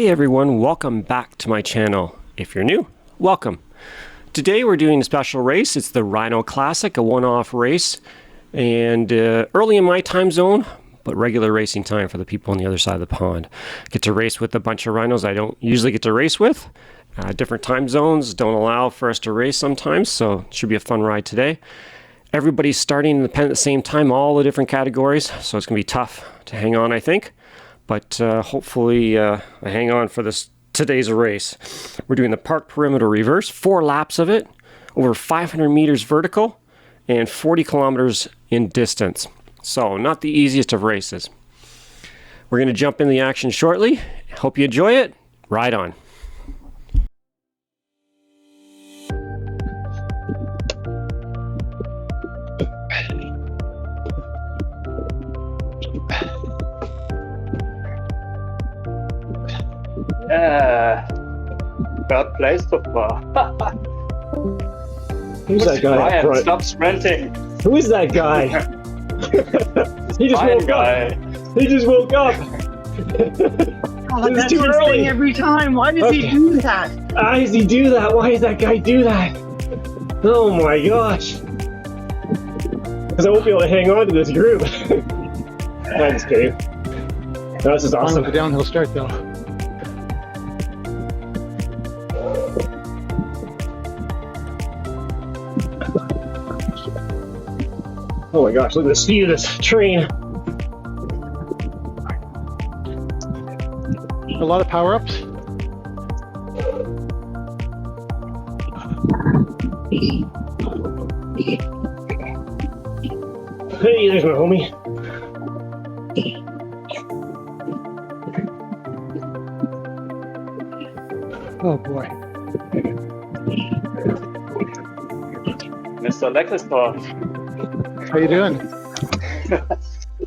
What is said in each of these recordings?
Hey everyone, welcome back to my channel. If you're new, welcome. Today we're doing a special race. It's the Rhino Classic, a one-off race, and early in my time zone, but regular racing time for the people on the other side of the pond. Get to race with a bunch of rhinos I don't usually get to race with. Different time zones don't allow for us to race sometimes, so it should be a fun ride today. Everybody's starting in the pen at the same time, all the different categories, so it's going to be tough to hang on, I think. But hopefully I hang on for today's race. We're doing the park perimeter reverse, 4 laps of it, over 500 meters vertical, and 40 kilometers in distance. So not the easiest of races. We're going to jump in the action shortly. Hope you enjoy it. Ride on. Yeah, third place so far. Who's that guy? Ryan, stop sprinting. Who is that guy? He just woke up. He just woke up. That's his thing every time. Why does he do that? Why does he do that? Why does that guy do that? Oh my gosh. Because I won't be able to hang on to this group. Thanks, Dave. This is awesome. The downhill start though. Oh my gosh, look at the speed of this train. A lot of power-ups. Hey, there's my homie. Oh boy. Mr. Leckesdorf. How you doing?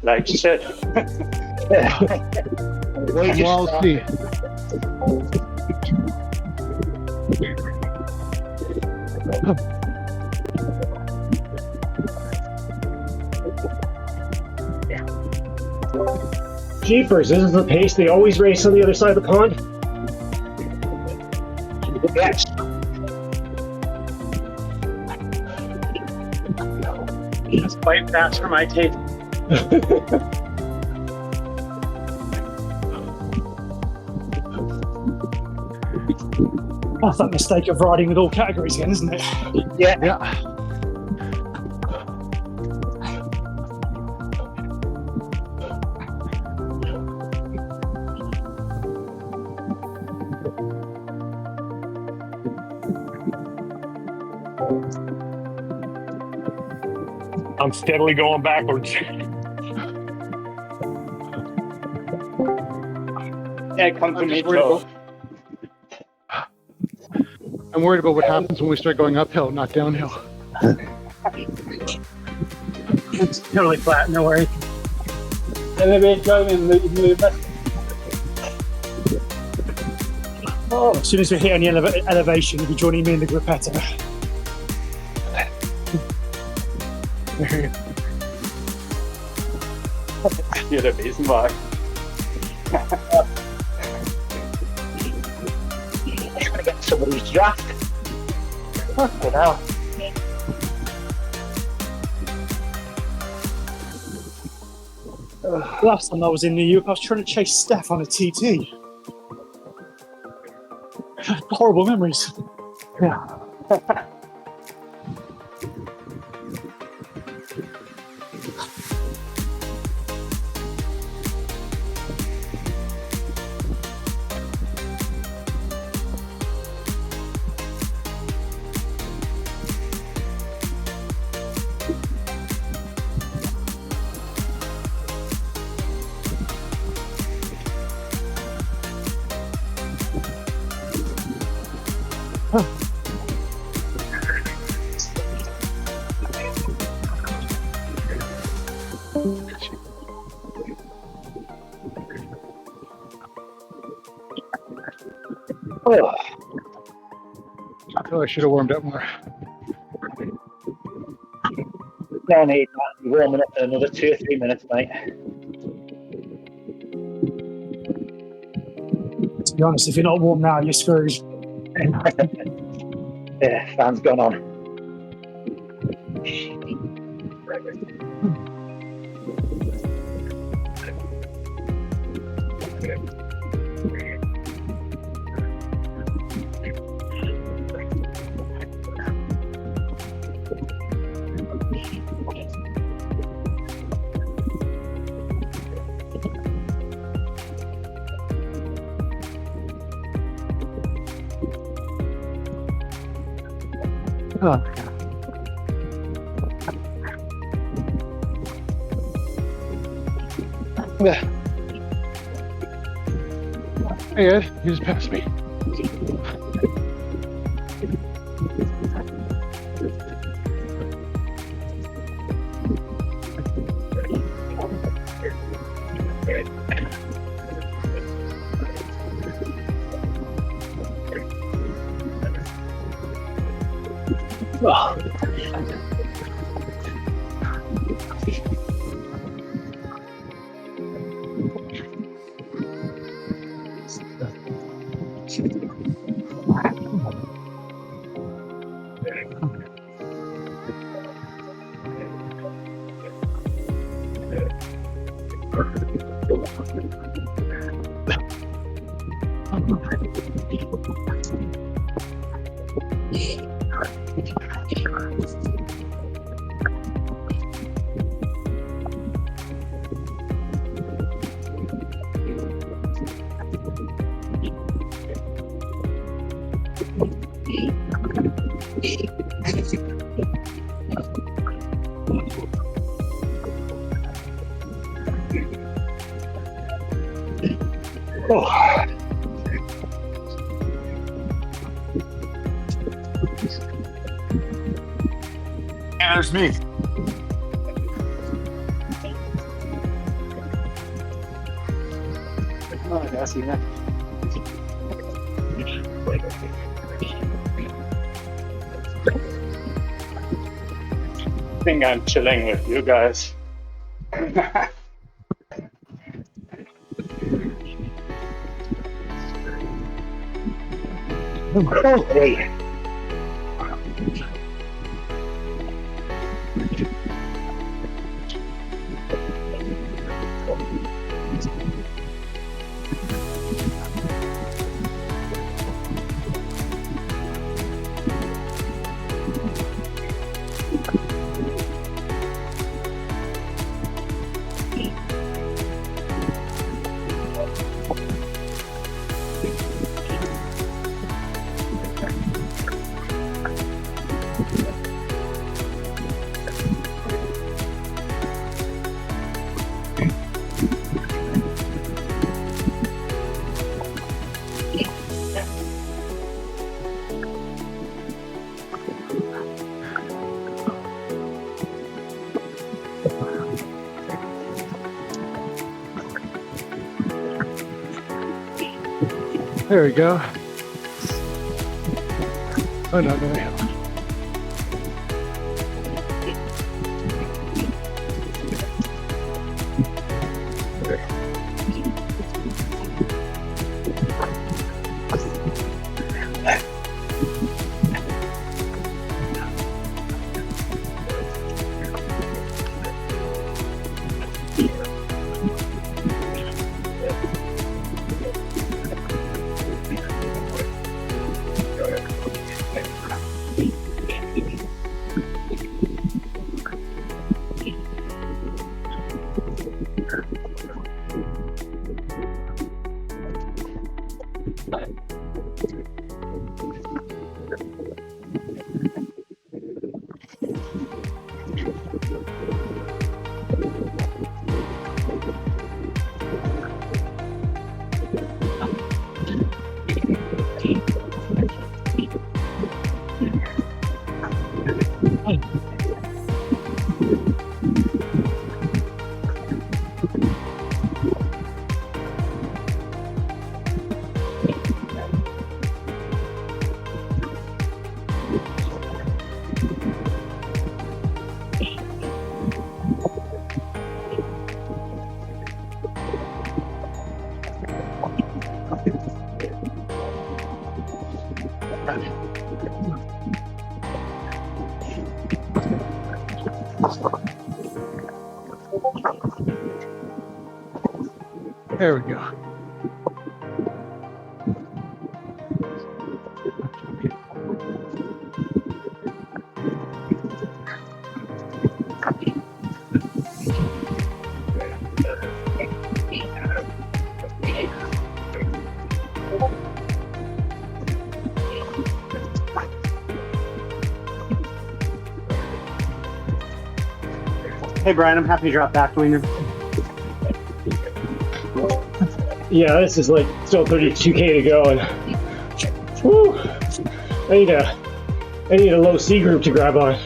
Like shit. Wait, we'll see. Jeepers, this is the pace they always race on the other side of the pond? Yes. It's quite fast for my taste. That's that mistake of riding with all categories again, isn't it? Yeah. I'm steadily going backwards. Yeah, come to me, Joe. I'm worried about what happens when we start going uphill, not downhill. It's totally flat, no worries. Oh, as soon as we hit any elevation, you'll be joining me in the gruppetto. Hier der Besenwagen. I'm gonna get somebody's draft. Fucking hell. Last time I was in New York, I was trying to chase Steph on a TT. Horrible memories. Yeah. I feel I should have warmed up more. I need that warming up for another 2 or 3 minutes, mate. To be honest, if you're not warm now, you're screwed. Yeah, fan's gone on. Oh, Yeah. hey Ed, you just passed me. Oh. Yeah, there's me. Oh, I see that. I think I'm chilling with you guys. Hey. There we go. Oh no, no. There we go. Hey Brian, I'm happy to drop back when you're. Yeah, this is like still 32K to go, and whew, I need a low C group to grab on.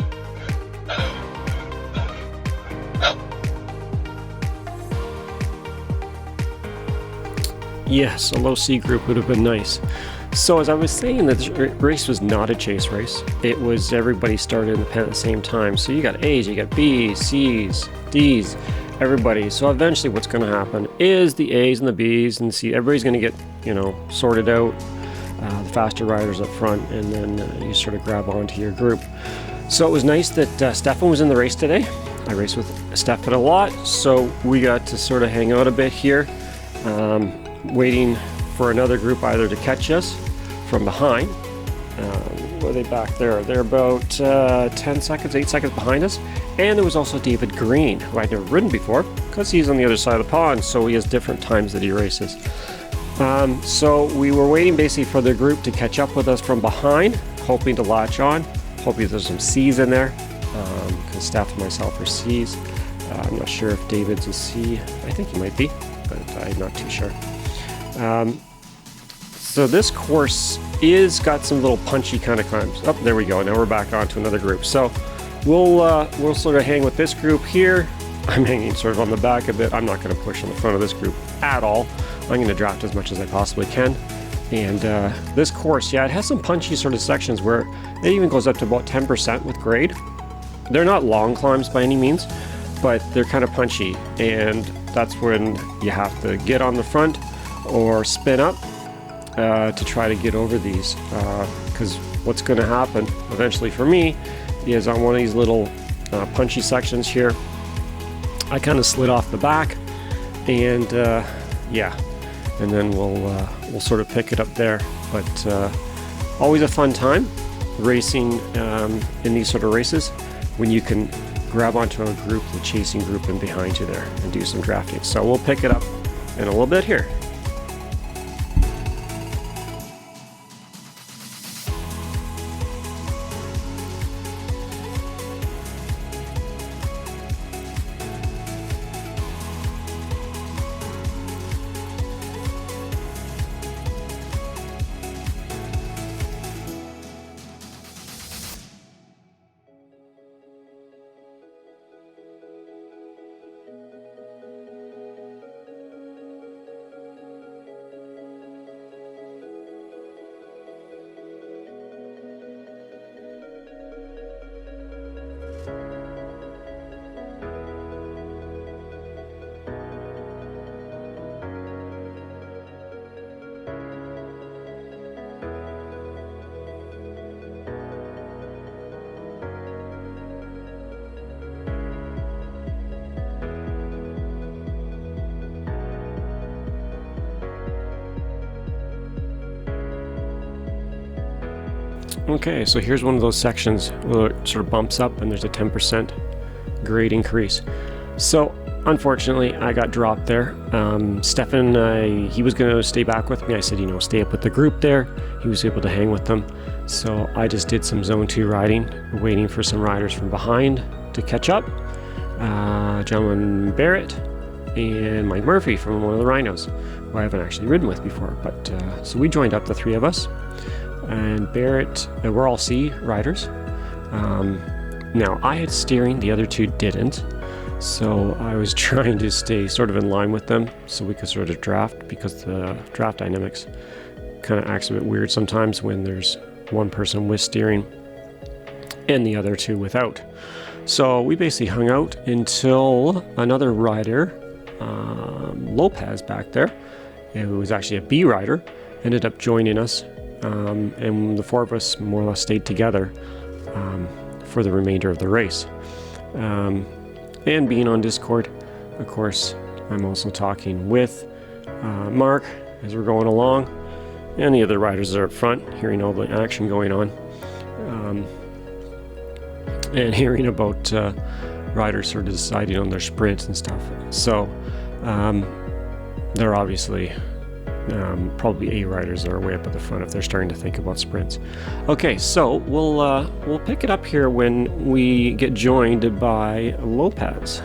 Yes, a low C group would have been nice. So as I was saying, that this race was not a chase race. It was everybody started in the pen at the same time. So you got A's, you got B's, C's, D's, everybody. So eventually what's going to happen is the A's and the B's and C, everybody's going to get, sorted out, the faster riders up front, and then you sort of grab onto your group. So it was nice that Stefan was in the race today. I raced with Stefan a lot, so we got to sort of hang out a bit here, waiting for another group either to catch us from behind. Where are they back there? They're about 10 seconds, 8 seconds behind us. And there was also David Green, who I'd never ridden before, because he's on the other side of the pond, so he has different times that he races. So we were waiting basically for the group to catch up with us from behind, hoping to latch on, hoping there's some C's in there, because Steph and myself are C's. I'm not sure if David's a C. I think he might be, but I'm not too sure. So this course is got some little punchy kind of climbs. Oh, there we go. Now we're back onto another group. So we'll sort of hang with this group here. I'm hanging sort of on the back a bit. I'm not going to push on the front of this group at all. I'm going to draft as much as I possibly can. And this course, yeah, it has some punchy sort of sections where it even goes up to about 10% with grade. They're not long climbs by any means, but they're kind of punchy. And that's when you have to get on the front or spin up to try to get over these, because what's going to happen eventually for me is on one of these little punchy sections here, I kind of slid off the back, and yeah, and then we'll sort of pick it up there. But always a fun time racing in these sort of races when you can grab onto a group, the chasing group, and behind you there and do some drafting. So we'll pick it up in a little bit here. Okay, so here's one of those sections where it sort of bumps up and there's a 10% grade increase. So unfortunately, I got dropped there. Stefan, he was going to stay back with me. I said, stay up with the group there. He was able to hang with them. So I just did some zone 2 riding, waiting for some riders from behind to catch up. John Barrett and Mike Murphy from one of the Rhinos, who I haven't actually ridden with before. But so we joined up, the three of us. And Barrett, we're all C riders. Now, I had steering, the other two didn't. So I was trying to stay sort of in line with them so we could sort of draft, because the draft dynamics kind of acts a bit weird sometimes when there's one person with steering and the other two without. So we basically hung out until another rider, Lopez back there, who was actually a B rider, ended up joining us. And the four of us more or less stayed together for the remainder of the race. And being on Discord, of course, I'm also talking with Mark as we're going along, and the other riders are up front, hearing all the action going on, and hearing about riders sort of deciding on their sprints and stuff. So they're obviously probably A riders that are way up at the front if they're starting to think about sprints. Okay, so we'll pick it up here when we get joined by Lopez.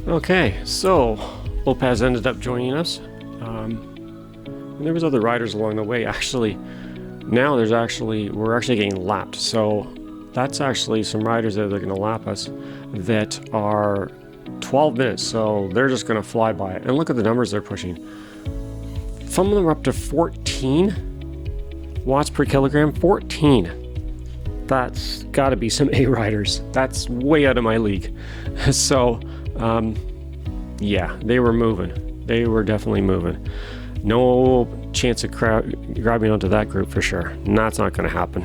Okay, so Lopez ended up joining us. And there was other riders along the way. Actually, now we're actually getting lapped. So that's actually some riders that are going to lap us that are 12 minutes. So they're just going to fly by it. And look at the numbers they're pushing. Some of them are up to 14 watts per kilogram. 14. That's got to be some A riders. That's way out of my league. So yeah, they were moving. They were definitely moving. No chance of grabbing onto that group for sure. That's not going to happen.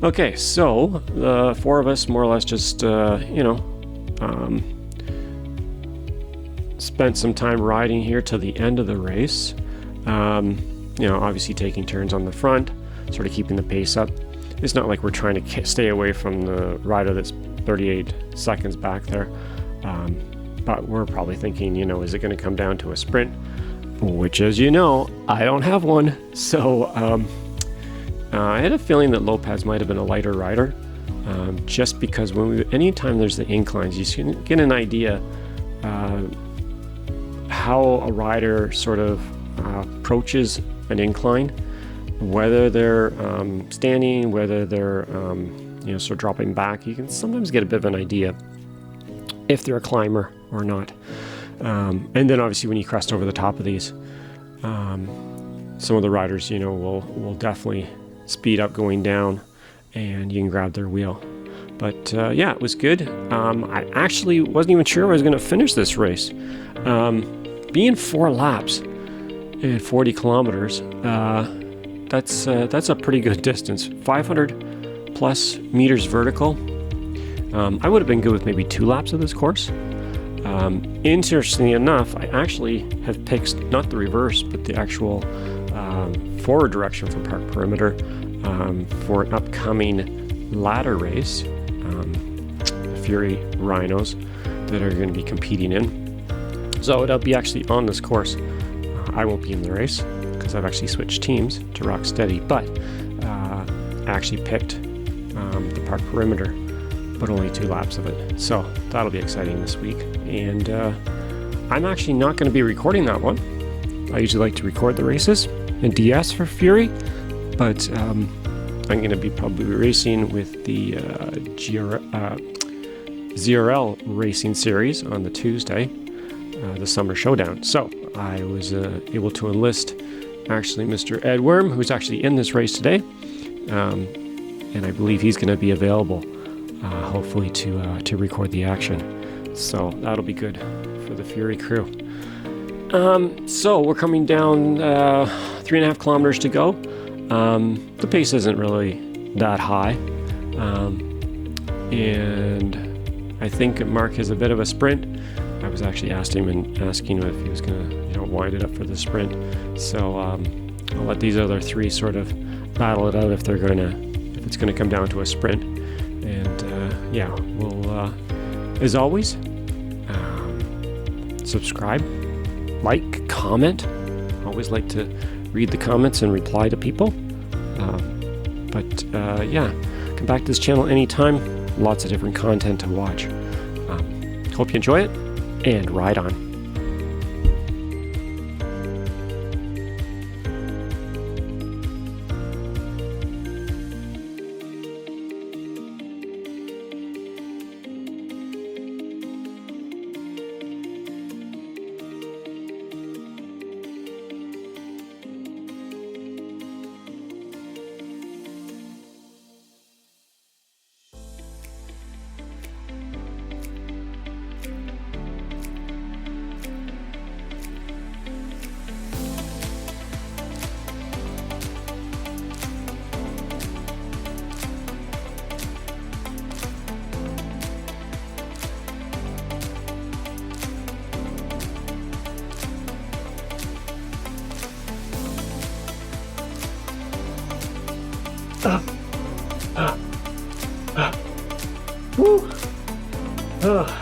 Okay, so the four of us more or less just, spent some time riding here to the end of the race. Obviously taking turns on the front, sort of keeping the pace up. It's not like we're trying to stay away from the rider that's 38 seconds back there. But we're probably thinking, is it going to come down to a sprint? Which, as you know, I don't have one. So I had a feeling that Lopez might have been a lighter rider, just because anytime there's the inclines, you can get an idea how a rider sort of approaches an incline, whether they're standing, whether they're sort of dropping back. You can sometimes get a bit of an idea if they're a climber or not. And then obviously when you crest over the top of these, some of the riders, will definitely speed up going down and you can grab their wheel. But yeah, it was good. I actually wasn't even sure I was going to finish this race. Being 4 laps and 40 kilometers, that's a pretty good distance. 500 plus meters vertical. I would have been good with maybe 2 laps of this course. Interestingly enough, I actually have picked not the reverse, but the actual forward direction from Park Perimeter for an upcoming ladder race. Fury Rhinos that are going to be competing in. So it'll be actually on this course. I won't be in the race because I've actually switched teams to Rocksteady, but I actually picked the Park Perimeter, but only 2 laps of it. So that'll be exciting this week. And I'm actually not going to be recording that one. I usually like to record the races and DS for Fury, but I'm going to be probably racing with the ZRL Racing Series on the Tuesday, the Summer Showdown. So I was able to enlist actually Mr. Ed Worm, who's actually in this race today, and I believe he's going to be available, hopefully to record the action. So that'll be good for the Fury crew. So we're coming down 3.5 kilometers to go. The pace isn't really that high, and I think Mark has a bit of a sprint. I was actually asking him if he was going to wind it up for the sprint. So I'll let these other three sort of battle it out if it's going to come down to a sprint. And yeah, we'll as always, subscribe, like, comment. Always like to read the comments and reply to people. But yeah, come back to this channel anytime. Lots of different content to watch. Hope you enjoy it, and ride on. Woo. Oh.